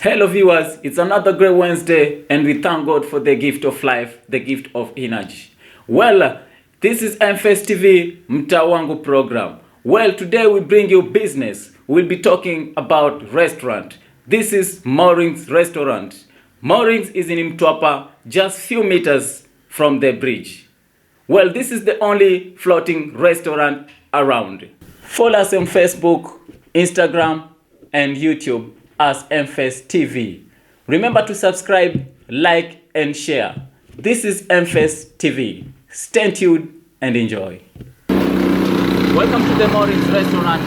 Hello viewers, it's another great Wednesday and we thank God for the gift of life, the gift of energy. Well, this is MFest TV Mtaa Wangu program. Well, today we bring you business. We'll be talking about restaurant. This is Moorings restaurant. Moorings is in Mtwapa, just few meters from the bridge. Well, this is the only floating restaurant around. Follow us on Facebook, Instagram and YouTube as MFest TV. Remember to subscribe, like and share. This is MFest TV. Stay tuned and enjoy. Welcome to the Moorings restaurant.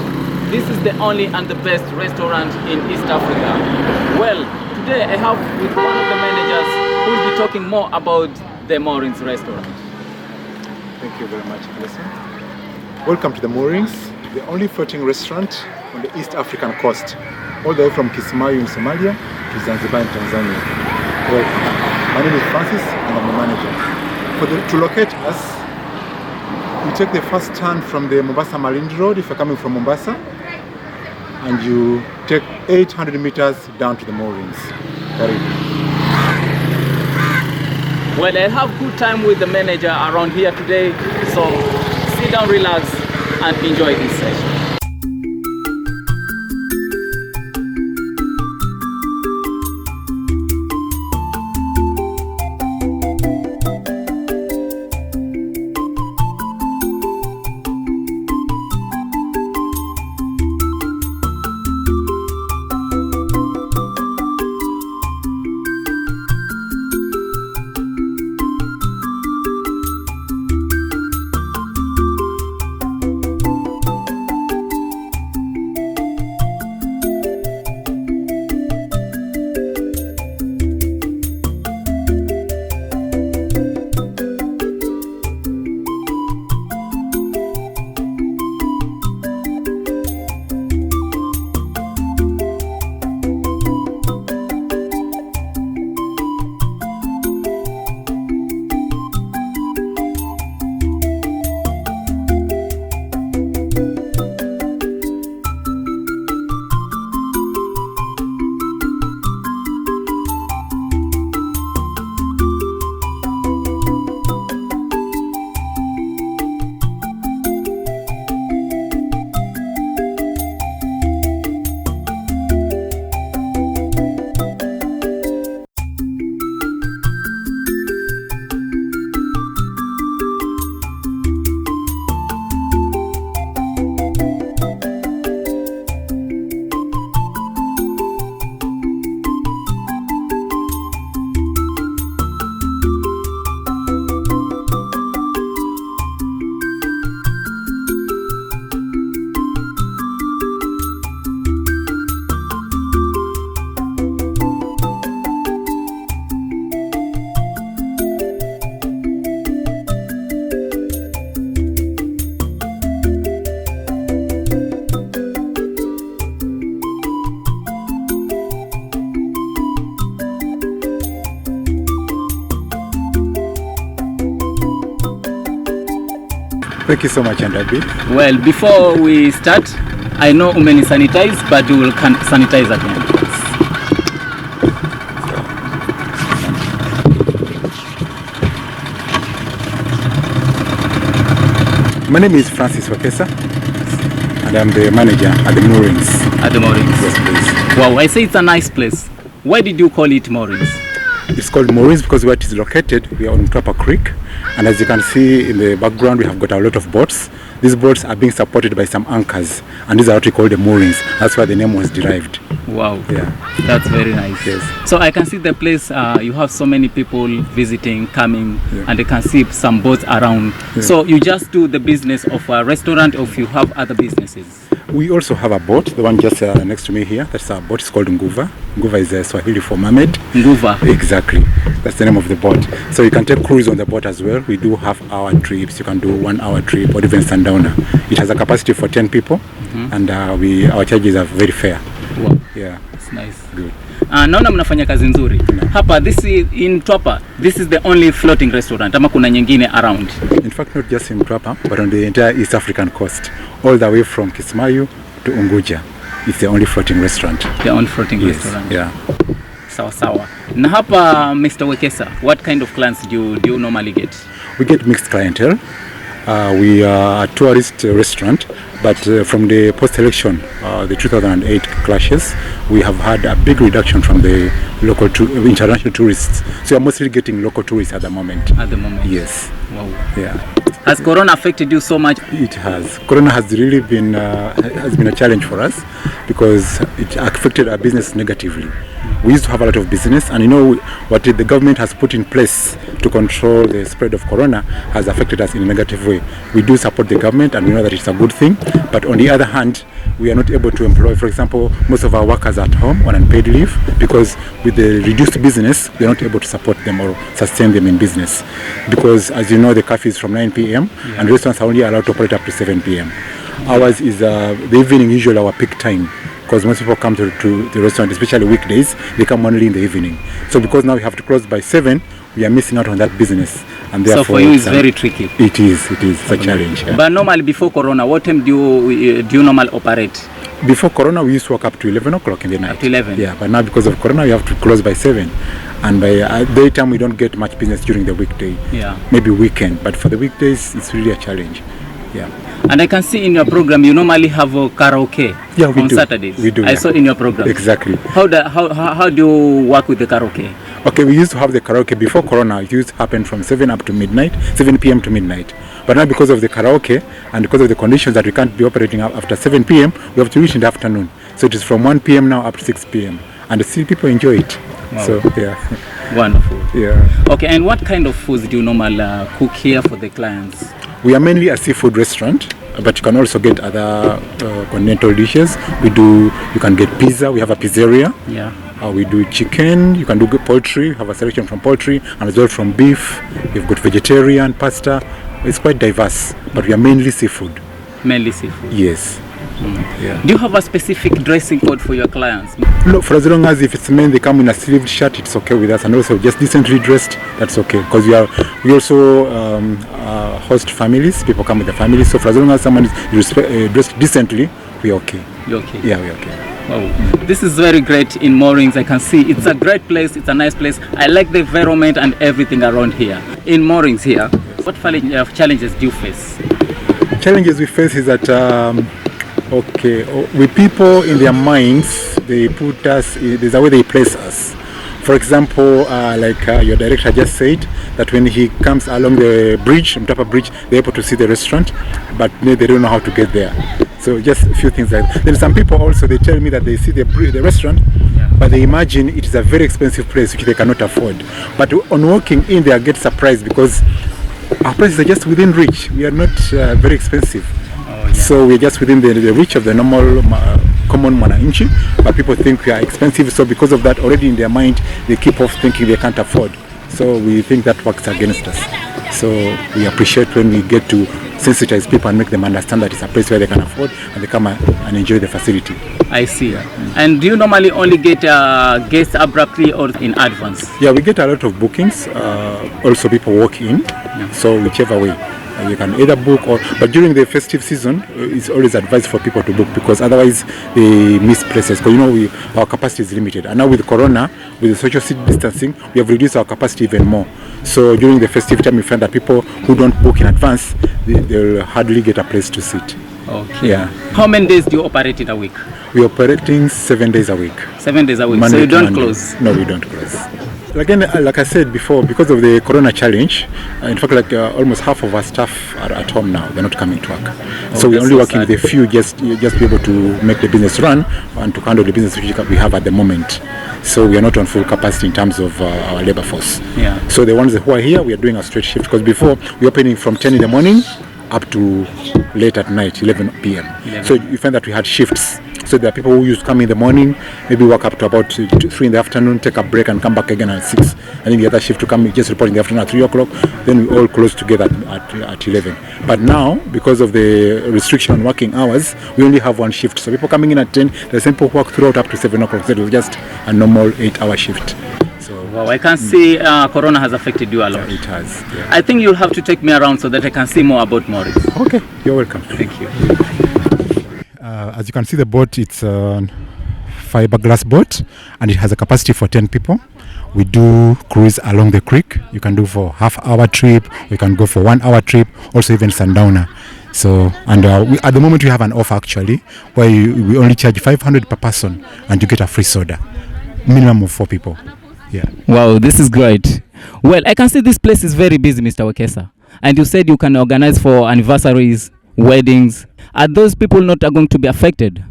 This is the only and the best restaurant in East Africa. Well, today I have with one of the managers who will be talking more about the Moorings restaurant. Thank you very much, Alison. Welcome to the Moorings, the only floating restaurant on the East African coast, all the way from Kismayu in Somalia to Zanzibar in Tanzania. Welcome. My name is Francis and I'm the manager. To locate us, you take the first turn from the Mombasa Marine Road if you're coming from Mombasa, and you take 800 meters down to the Moorings. Well, I have good time with the manager around here today, so sit down, relax and enjoy this session. Thank you so much, Andabi. Well, before we start, I know umeni sanitize, but we will sanitize again. My name is Francis Wakesa, and I'm the manager at the Moorings. At the Moorings? Yes, please. Wow, I say it's a nice place. Why did you call it Moorings? It's called Moorings because where it is located, we are on Mtwapa Creek. And as you can see in the background, we have got a lot of boats. These boats are being supported by some anchors, and these are what we call the moorings. That's where the name was derived. Wow, yeah, that's very nice. Yes. So I can see the place, you have so many people visiting, coming, yeah, and they can see some boats around. Yeah. So you just do the business of a restaurant, or if you have other businesses? We also have a boat, the one just next to me here. That's our boat. It's called Nguva. Nguva is Swahili for mermaid. Nguva. Exactly. That's the name of the boat. So you can take cruise on the boat as well. We do half-hour trips. You can do 1 hour trip or even sundowner. It has a capacity for 10 people, and our charges are very fair. Wow. Yeah. It's nice. Good. Naona mnafanya kazi nzuri. Hapa, this is in Mtwapa. This is the only floating restaurant. Ama kuna nyingine around? In fact, not just in Mtwapa, but on the entire East African coast, all the way from Kismayu to Unguja. It's the only floating restaurant. The only floating yes, restaurant. Yeah. Sawa sawa. Na hapa Mr. Wekesa, what kind of clients do you normally get? We get mixed clientele. We are a tourist restaurant, but from the post-election, the 2008 clashes, we have had a big reduction from the local international tourists. So we are mostly getting local tourists at the moment. At the moment? Yes. Wow. Yeah. Has Corona affected you so much? It has. Corona has really been a challenge for us because it affected our business negatively. We used to have a lot of business, and you know what the government has put in place to control the spread of Corona has affected us in a negative way. We do support the government, and we know that it's a good thing, but on the other hand, we are not able to employ, for example, most of our workers at home on unpaid leave, because with the reduced business, we are not able to support them or sustain them in business. Because as you know, the curfew is from 9 p.m. and restaurants are only allowed to operate up to 7 p.m. Ours is the evening, usually our peak time, because most people come to the restaurant, especially weekdays, they come only in the evening. So because now we have to close by 7, we are missing out on that business. And therefore, so for you it's very tricky. It is a challenge. Yeah. But normally before Corona, what time do you normally operate? Before Corona, we used to work up to 11 o'clock in the night. Up to 11? Yeah, but now because of Corona, we have to close by 7. And by daytime, we don't get much business during the weekday. Yeah. Maybe weekend, but for the weekdays, it's really a challenge. Yeah. And I can see in your program you normally have a karaoke on Saturdays. We do. I saw in your program. Exactly. How do you work with the karaoke? Okay, we used to have the karaoke before Corona. It used to happen from 7 up to midnight, 7 p.m. to midnight. But now because of the karaoke and because of the conditions that we can't be operating after 7 p.m., we have to reach in the afternoon. So it is from 1 p.m. now up to 6 p.m. And still people enjoy it. Wow. So, yeah. Wonderful. Yeah. Okay, and what kind of foods do you normally cook here for the clients? We are mainly a seafood restaurant, but you can also get other continental dishes. You can get pizza. We have a pizzeria. Yeah. We do chicken. You can do poultry. We have a selection from poultry and as well from beef. We've got vegetarian, pasta. It's quite diverse, but we are mainly seafood. Mainly seafood. Yes. Yeah. Do you have a specific dressing code for your clients? No, for as long as if it's men, they come in a sleeved shirt, it's okay with us, and also just decently dressed, that's okay. Because we also host families. People come with their families, so for as long as someone is dressed decently, we're okay. You're okay. Yeah, we're okay. Wow. This is very great in Moorings. I can see it's a great place. It's a nice place. I like the environment and everything around here. In Moorings here, what challenges do you face? Challenges we face is that with people in their minds, they put us, there's a way they place us. For example, your director just said, that when he comes along the bridge, Mtwapa bridge, they're able to see the restaurant, but they don't know how to get there. So just a few things like that. Then some people also, they tell me that they see the restaurant, but they imagine it is a very expensive place which they cannot afford. But on walking in, they get surprised because our prices are just within reach. We are not very expensive. So we're just within the reach of the normal common mwananchi, but people think we are expensive. So because of that, already in their mind, they keep off thinking they can't afford. So we think that works against us. So we appreciate when we get to sensitize people and make them understand that it's a place where they can afford and they come and enjoy the facility. I see. Yeah. And do you normally only get guests abruptly or in advance? Yeah, we get a lot of bookings. Also people walk in. Yeah. So whichever way. You can either book but during the festive season, it's always advised for people to book because otherwise they miss places. Because our capacity is limited, and now with Corona, with the social distancing, we have reduced our capacity even more. So during the festive time, we find that people who don't book in advance, they'll hardly get a place to sit. Okay. Yeah. How many days do you operate in a week? We're operating 7 days a week. 7 days a week. Monday so you don't Monday. Close? No, we don't close. Again, like I said before, because of the Corona challenge, in fact, almost half of our staff are at home now. They're not coming to work. So we're only working with a few just to be able to make the business run and to handle the business which we have at the moment. So we are not on full capacity in terms of our labor force. Yeah. So the ones who are here, we are doing a straight shift because before we were opening from 10 in the morning up to late at night, 11 p.m. 11. So you find that we had shifts. So there are people who used to come in the morning, maybe work up to about 3 in the afternoon, take a break and come back again at 6. And then the other shift to come, just report in the afternoon at 3 o'clock. Then we all close together at 11. But now, because of the restriction on working hours, we only have one shift. So people coming in at 10, the same people work throughout up to 7 o'clock. So it was just a normal 8-hour shift. So, wow, I can see Corona has affected you a lot. It has. Yeah. I think you'll have to take me around so that I can see more about Moorings. Okay, you're welcome. Thank you. As you can see, the boat, it's fiberglass boat, and it has a capacity for 10 people. We do cruise along the creek. You can do for half-hour trip. We can go for 1 hour trip. Also even sundowner. So, and at the moment we have an offer actually, where we only charge 500 per person, and you get a free soda, minimum of 4 people. Yeah. Wow, this is great. Well, I can see this place is very busy, Mr. Wekesa. And you said you can organize for anniversaries, weddings. Are those people not going to be affected?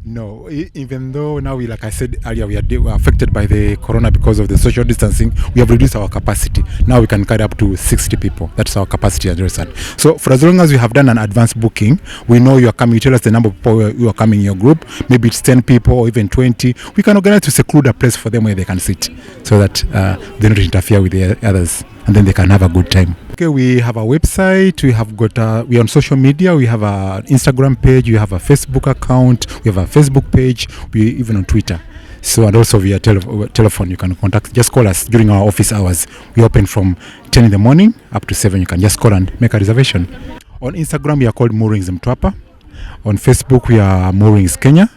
No, even though now like I said earlier, we are affected by the corona because of the social distancing. We have reduced our capacity. Now we can carry up to 60 people. That's our capacity at the resort. So for as long as you have done an advance booking, we know you are coming. You tell us the number of people you are coming in your group. Maybe it's 10 people or even 20. We can organize to seclude a place for them where they can sit, so that they don't interfere with the others, and then they can have a good time. Okay, we have a website, we have got we are on social media, we have an Instagram page, we have a Facebook account, we have a Facebook page, we even on Twitter. So, and also via telephone, you can contact, just call us during our office hours. We open from 10 in the morning up to 7. You can just call and make a reservation. On Instagram, we are called Moorings Mtwapa. On Facebook, we are Moorings Kenya.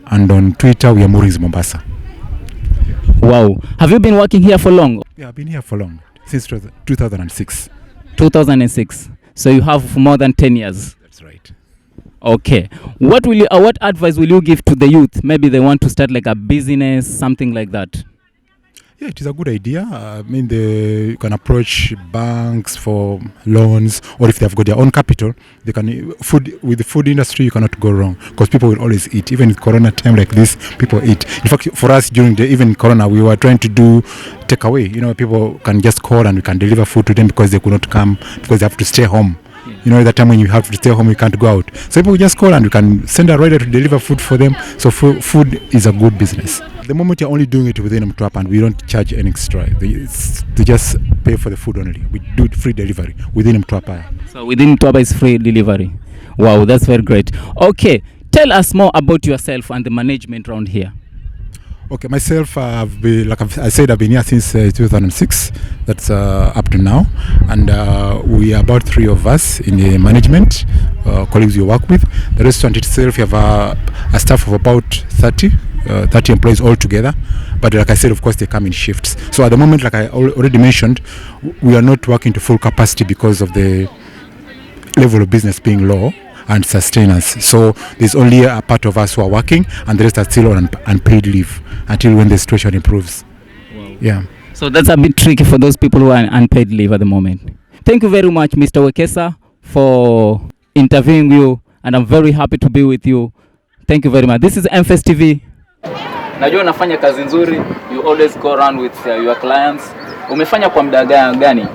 And on Twitter, we are Moorings Mombasa. Wow. Have you been working here for long? Yeah, I've been here for long. Since 2006. 2006. So you have more than 10 years. That's right. Okay. What advice will you give to the youth? Maybe they want to start like a business, something like that. Yeah, it is a good idea. I mean, you can approach banks for loans, or if they've got their own capital, they can with the food industry. You cannot go wrong because people will always eat. Even in Corona time like this, people eat. In fact, for us during even Corona, we were trying to do takeaway. You know, people can just call and we can deliver food to them because they could not come because they have to stay home. Yeah. You know, at that time when you have to stay home, you can't go out. So people just call and we can send a rider to deliver food for them. So food is a good business. At the moment, you're only doing it within Mtwapa, and we don't charge any extra. They just pay for the food only. We do free delivery within Mtwapa. So within Mtwapa is free delivery. Wow, that's very great. Okay, tell us more about yourself and the management around here. Okay, myself, I've been, like I said, I've been here since 2006. That's up to now, and we are about 3 of us in the management, colleagues we work with. The restaurant itself, we have a staff of about 30 employees all together, but like I said, of course, they come in shifts. So at the moment, like I already mentioned, we are not working to full capacity because of the level of business being low and sustenance. So there's only a part of us who are working, and the rest are still on unpaid leave until when the situation improves. Wow. Yeah. So that's a bit tricky for those people who are on unpaid leave at the moment. Thank you very much, Mr. Wekesa, for interviewing you, and I'm very happy to be with you. Thank you very much. This is MFest TV. Najua unafanya kazi nzuri. You always go around with your clients. Umefanya kwa muda gani?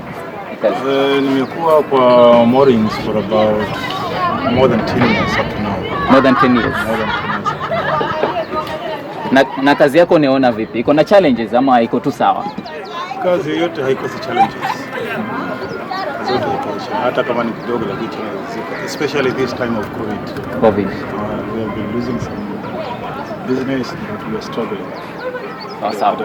Nimekuwa kwa Moorings for about more than 10 years up to now. More than 10 years. More than 10 years. Na kazi yako unaona vipi? Iko na challenges ama iko tu sawa? Kazi yote haikosi challenges. Zote haikosi. Hata kama ni kidogo lakini ziko. Especially this time of COVID. We have been losing some business, but we are struggling. Sawa.